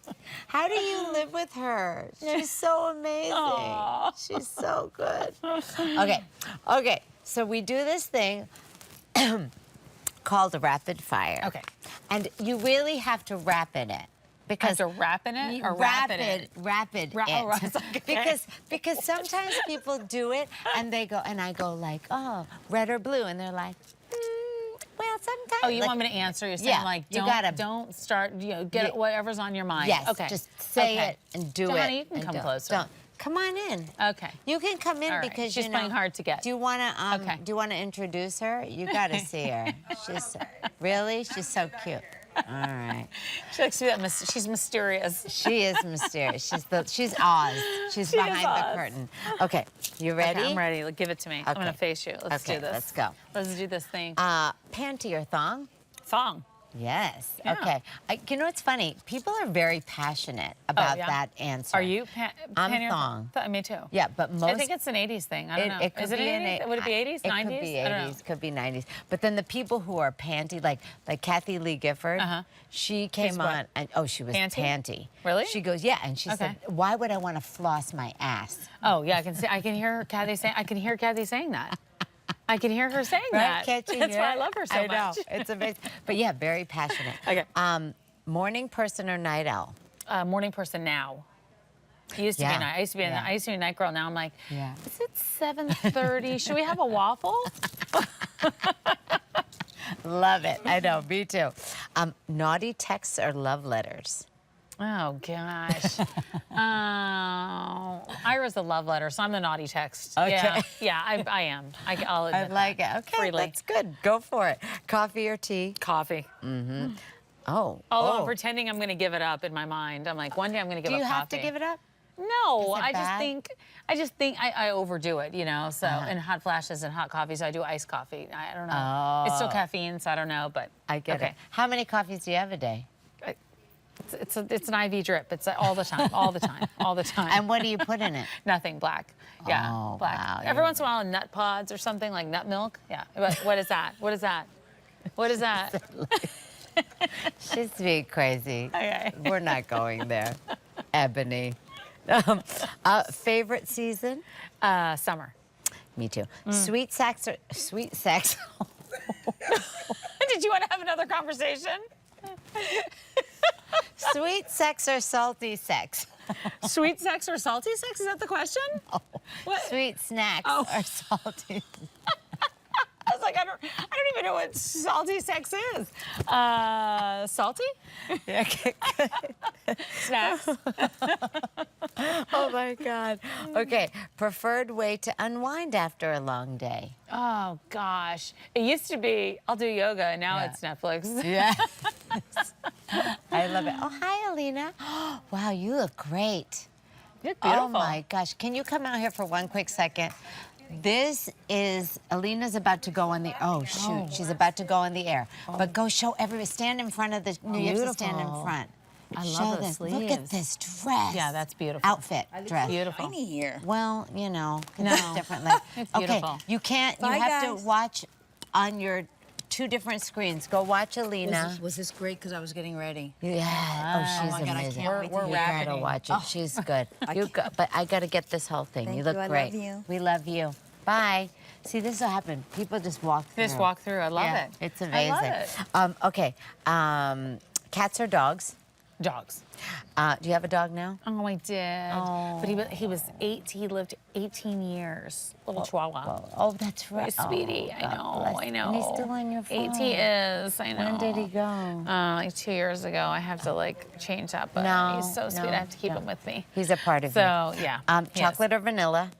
How do you live with her? She's so amazing. Aw. She's so good. Okay. So we do this thing called rapid fire. Okay. And you really have to wrap in it. Because Have to wrap in it or rapid it? rapid Ra- it. oh, right. Okay. because sometimes people do it and they go, and I go like, oh, red or blue, and they're like, well, sometimes. Oh, you like, want me to answer? You're saying yeah, like, you don't, gotta- start, get whatever's on your mind. Yes. Okay. Just say Okay. it and do So, it. honey, you can and come don't. closer. Don't. Come on in. Okay. You can come in All right. because She's you know. playing hard to get. Do you wanna Okay. do you wanna introduce her? You gotta see her. She's really? She's so cute. All right. She likes to be that. She's mysterious. She is mysterious. She's Oz. She's She is behind the Oz. curtain. Okay, you ready? Okay, I'm ready. Give it to me. I'm gonna Okay. face you. Let's Okay, do this. let's go. Let's do this thing. Panty or thong? Thong. Yes. Yeah. Okay. You know what's funny? People are very passionate about yeah? that answer. Are you? I'm panty or thong. Me too. Yeah, but most. I think it's an 80s thing. I don't know. It could Is it be an 80s? Would it be 80s, It 90s? could be I don't know. 80s, could be 90s. But then the people who are panty, like Kathy Lee Gifford, she came what? on, and she was Panty? panty. Really? She goes, yeah, and she said, why would I want to floss my ass? Oh yeah, I can see. I can hear Kathy saying. I can hear Kathy saying that. I can hear her saying Right? that. Can't you That's hear why I it? love her so I know. much. It's amazing. But yeah, very passionate. Okay. Morning person or night owl? Morning person now. Used to be Yeah. a night. I used to be a night girl. Now I'm like, Yeah. is it 7:30? Should we have a waffle? Love it. I know, me too. Naughty texts or love letters? Oh gosh. Ira's the love letter, so I'm the naughty text. Okay. Yeah, I am. I'll admit I like it. Okay, freely. that's good. Go for it. Coffee or tea? Coffee. Oh. Although I'm pretending I'm going to give it up in my mind. I'm like, one day I'm going to give Do up you coffee. have to give it up? No, Is it I bad? just think I overdo it, you know. So and hot flashes and hot coffee, so I do iced coffee. I don't know. It's still caffeine, so I don't know, but I get it. How many coffees do you have a day? It's an IV drip. It's all the time, all the time, all the time. And what do you put in it? Nothing, black. Yeah, Oh, black. wow, Every you're- once in a while, nut pods or something like nut milk. Yeah. What is that? What is that? What is that? She's being crazy. Okay. We're not going there. Ebony. Favorite season? Summer. Me too. Sweet sex or sweet sex? Did you want to have another conversation? Sweet sex or salty sex? Sweet sex or salty sex? Is that the question? What? Sweet snacks Oh. or salty? I was like, I don't even know what salty sex is. Salty? Yeah, okay, good. Snacks? Oh my God. Okay, preferred way to unwind after a long day? Oh gosh. It used to be I'll do yoga and now Yeah. it's Netflix. Yeah. I love it. Oh, hi, Alina. Wow, you look great. You look Oh beautiful. my gosh. Can you come out here for one quick second? This is, Alina's about to go on the, oh shoot, she's about to go on the air. But go show everybody, stand in front of the, you have to stand in Beautiful. front. I Show love the this. Look at sleeves. this dress. Yeah, that's beautiful. Outfit, dress. Beautiful. Tiny here. Well, you know, No. it's different. It's Okay, beautiful. you can't, you Bye, have guys. to watch on your 2 different screens. Go watch Alina. Was this great? Because I was getting ready. Yeah. Oh, she's my God, I amazing. can't wait to We're you rapiding. gotta watch it. She's good. But I gotta get this whole thing. Thank you look you. I great. love you. We love you. Bye. See, this will happen. People just walk through. Just walk through. I love Yeah, it. It's I amazing. love it. Okay. Cats or dogs? Dogs. Do you have a dog now? Oh, I did. But he was 8. He lived 18 years. Little Chihuahua. Oh, that's My right. sweetie. Oh, I know. God bless. I know. And he's still on your phone. 8 he is. I know. When did he go? Like 2 years ago. I have to like change that, but No, he's so sweet. no, I have to keep no. him with me. He's a part of you. So yeah. he is. Chocolate or vanilla?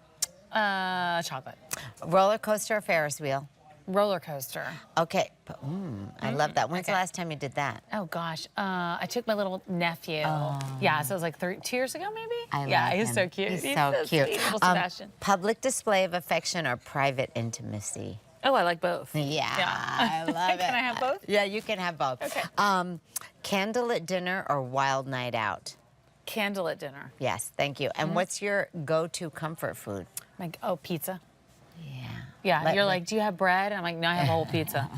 Chocolate. Roller coaster or Ferris wheel? Roller coaster. Okay. I love that. When's the Okay. last time you did that? Oh gosh, I took my little nephew. Yeah, so it was like 2 years ago, maybe. I yeah, love he's him. so cute. He's so cute. Sweet, little Sebastian. Public display of affection or private intimacy? Oh, I like both. Yeah, I love it. Can I have both? Yeah, you can have both. Okay. Candlelit dinner or wild night out? Candle at dinner. Yes, thank you. And what's your go-to comfort food? Like, oh, pizza. Yeah. Yeah, Let you're me- like, do you have bread? And I'm like, no, I have a whole pizza.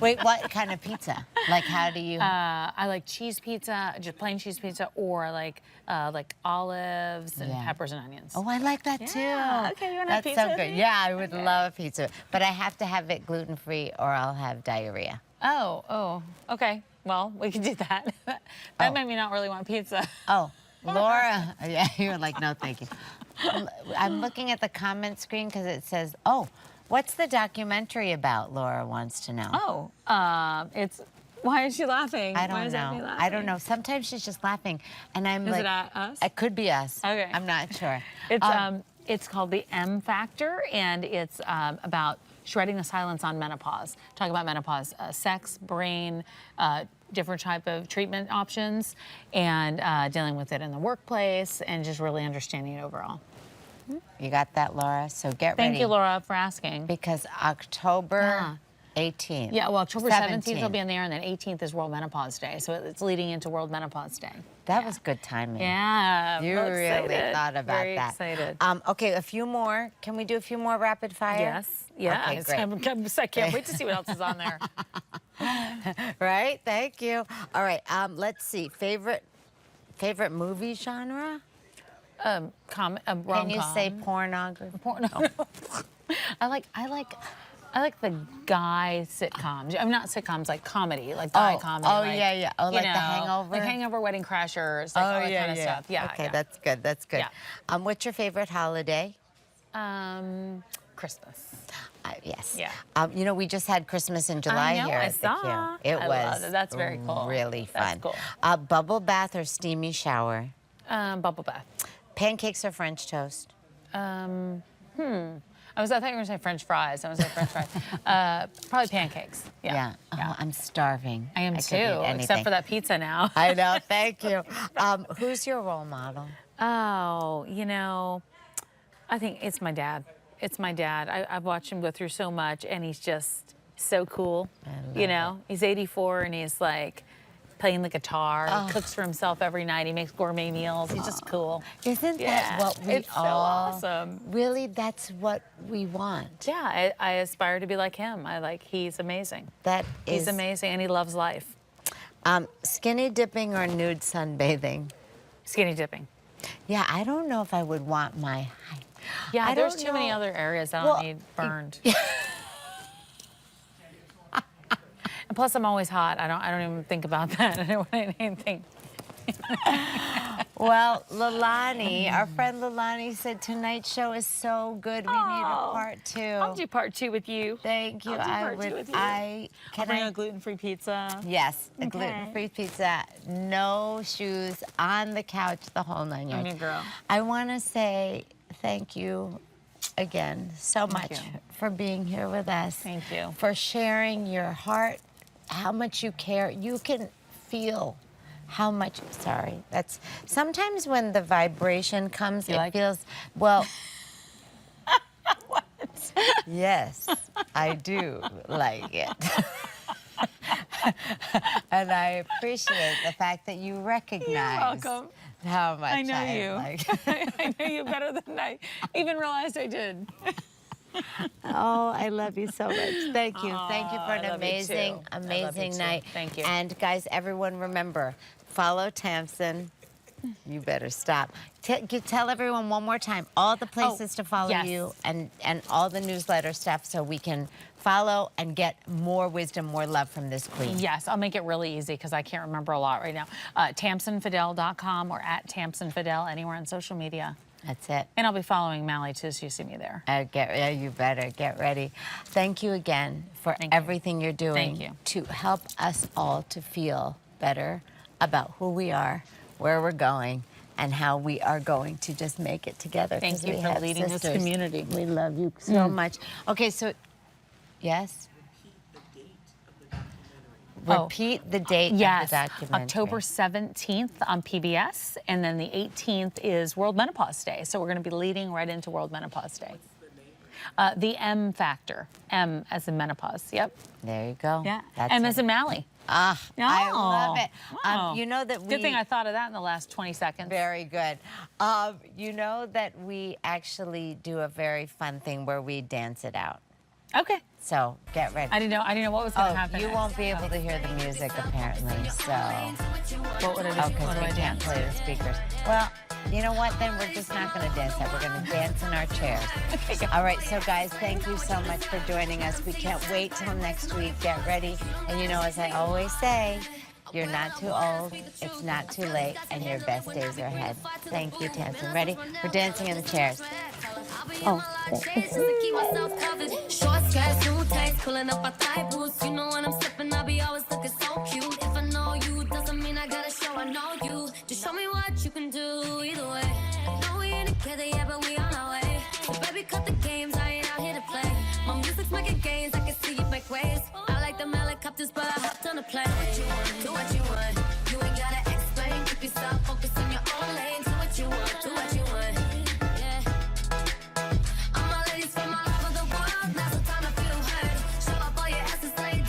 Wait, what kind of pizza? Like, how do you? I like cheese pizza, just plain cheese pizza, or like olives and Yeah. peppers and onions. Oh, I like that too. Yeah, okay, you wanna have That's pizza so with good. me? Yeah, I would love pizza, but I have to have it gluten-free or I'll have diarrhea. Oh, okay. Well, we can do that. That made me not really want pizza. Oh, Laura. Yeah, you're like, no, thank you. I'm looking at the comment screen because it says, oh, what's the documentary about? Laura wants to know. It's. Why is she laughing? I Why don't is Abby know. laughing? I don't know. Sometimes she's just laughing, and I'm Is like, it us? It could be us. Okay. I'm not sure. It's called the M Factor, and it's about shredding the silence on menopause. Talking about menopause, sex, brain, different type of treatment options, and dealing with it in the workplace, and just really understanding it overall. You got that, Laura? So get ready. Thank you, Laura, for asking. Because October 18th. Yeah, well, October 17th will be in there, and then 18th is World Menopause Day, so it's leading into World Menopause Day. That was good timing. Yeah, You I'm really excited. thought about Very that. excited. Okay, a few more. Can we do a few more rapid fire? Yes. Yeah. Okay, great. I can't wait to see what else is on there. Right? Thank you. All right. Let's see. Favorite movie genre? Rom-com. Can you say pornography? I like the guy sitcoms. I'm not sitcoms, like comedy, like guy comedy. Oh, like, yeah. Oh, you like The know, Hangover? Like Hangover, Wedding Crashers, like all that kind of stuff. Yeah. Okay, yeah. that's good. That's good. Yeah. What's your favorite holiday? Christmas. Yes. Yeah. You know, we just had Christmas in July know, here I at the saw. Q. It I was loved it. That's very cool. really That's fun. cool. Bubble bath or steamy shower? Bubble bath. Pancakes or French toast? I thought you were going to say French fries. I was going to say French fries. Probably pancakes. Yeah. Oh, I'm starving. I am could too, eat except anything. for that pizza now. I know. Thank you. Who's your role model? Oh, I think it's my dad. It's my dad. I've watched him go through so much, and he's just so cool. He's 84, and he's like playing the guitar. He cooks for himself every night. He makes gourmet meals. He's just cool. Isn't Yeah, that what we it's so all? awesome. Really, that's what we want. Yeah, I aspire to be like him. He's amazing. He's Is amazing, and he loves life. skinny dipping or nude sunbathing? Skinny dipping. Yeah, I don't know if I would want my. Yeah, I there's don't too many know. other areas that Well, I don't need burned. And plus, I'm always hot. I don't even think about that. I don't want anything. Well, Lalani, our friend Lalani said tonight's show is so good. We need a Oh, part 2. I'll do part 2 with you. Thank you. I'll do I part 2 would. with you. I I'll can bring I. a gluten-free pizza. Yes, a Okay. gluten-free pizza, no shoes, on the couch, the whole 9 yards. I'm your girl. I want to say thank you again so much you. for being here with us. Thank you. For sharing your heart, how much you care. You can feel how much. Sorry, that's sometimes when the vibration comes, You it like it? feels well. Yes, I do like it. And I appreciate the fact that you recognize welcome. how much I know you. like. I know you better than I even realized I did. Oh, I love you so much. Thank you. Thank you for I an love you amazing, too. I love you amazing too. night. Thank you. And guys, everyone remember, follow Tamsin. You better stop. Tell everyone one more time all the places to follow yes. you and all the newsletter stuff so we can follow and get more wisdom, more love from this queen. Yes, I'll make it really easy because I can't remember a lot right now. TamsonFidel.com or at TamsonFidel anywhere on social media. That's it. And I'll be following Mally too, so you see me there. You better get ready. Thank you again for Thank you. everything you're doing Thank you. to help us all to feel better about who we are, where we're going, and how we are going to just make it together. Thank 'cause you we for have leading this sisters. community. We love you so much. Okay, so, yes? Repeat the date Yes, of the documentary. October 17th on PBS, and then the 18th is World Menopause Day. So we're going to be leading right into World Menopause Day. The M Factor, M as in menopause. Yep. There you go. Yeah. That's M it. as in Mally. I love it. Wow. You know that we... Good thing I thought of that in the last 20 seconds. Very good. You know that we actually do a very fun thing where we dance it out. Okay. So get ready. I didn't know what was going to happen. You won't be able to hear the music apparently. So What would I do? because What do we I can't dance? play the speakers. Well, you know what? Then we're just not going to dance that. We're going to dance in our chairs. All right. So guys, thank you so much for joining us. We can't wait till next week. Get ready. And you know, as I always say, you're not too old, it's not too late, and your best days are ahead. Thank you, Tamsin. Ready? We're dancing in the chairs. Short skirts, new tights, pulling up a thigh boots. You know when I'm slipping, I be always looking so cute. If I know you, doesn't mean I gotta show I know you. Just show me what you can do either way. No, we ain't together yet, but we on our way. So baby, cut the games, I ain't out here to play. My music's making gains, I can see you make waves. I like them helicopters, but I hopped on a plane.